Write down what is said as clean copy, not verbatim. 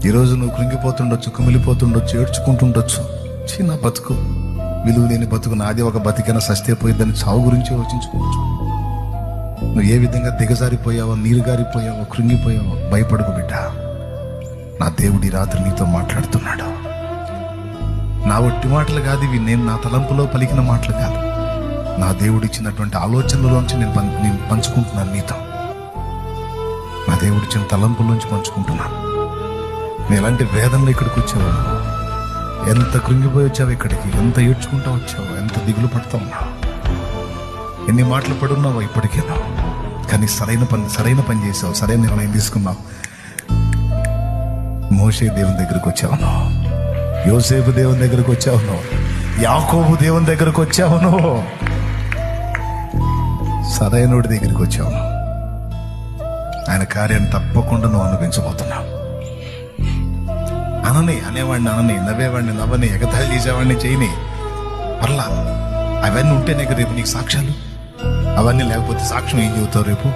ఈరోజు నువ్వు కృంగిపోతుండొచ్చు, కుమిలిపోతుండొచ్చు, ఏడ్చుకుంటుండొచ్చు. చిన్న బతుకు, విలువ లేని బతుకు, నాది ఒక బతికైనా సస్తే పోయిద్దని చావు గురించి ఆలోచించుకోవచ్చు. నువ్వు ఏ విధంగా దిగజారిపోయావో, నీరుగారిపోయావో, కృంగిపోయావో భయపడకు బిడ్డ. నా దేవుడి రాత్రి నీతో మాట్లాడుతున్నాడు. నా ఒట్టి మాటలు కాదు ఇవి, నేను నా తలంపులో పలికిన మాటలు కాదు, నా దేవుడు ఇచ్చినటువంటి ఆలోచనలోంచి నేను పంచుకుంటున్నాను నీతో. నా దేవుడు ఇచ్చిన తలంపుల్లోంచి పంచుకుంటున్నాను. నేను ఎలాంటి వేదనలు ఇక్కడికి వచ్చావు, ఎంత కృంగిపోయి వచ్చావు ఇక్కడికి, ఎంత ఏడ్చుకుంటూ వచ్చావు, ఎంత దిగులు పడుతూ ఉన్నావు, ఎన్ని మాటలు పడున్నావో ఇప్పటికేనా. కానీ సరైన పని చేసావు, సరైన నిర్ణయం తీసుకున్నావు. మోషే దేవుని దగ్గరికి వచ్చావును, యోసేపు దేవుని దగ్గరకు వచ్చావును, యాకోబు దేవుని దగ్గరకు వచ్చావును, సరైనోడి దగ్గరికి వచ్చావును. ఆయన కార్యాన్ని తప్పకుండా నువ్వు అనుభవించబోతున్నావు. అనేవాడిని అనని, నవ్వేవాడిని నవ్వని, ఎగతాళి చేసేవాడిని చేయని, పర్లా. అవన్నీ ఉంటేనే రేపు నీకు సాక్ష్యాలు. అవన్నీ లేకపోతే సాక్ష్యం ఏం చెబుతావు రేపు?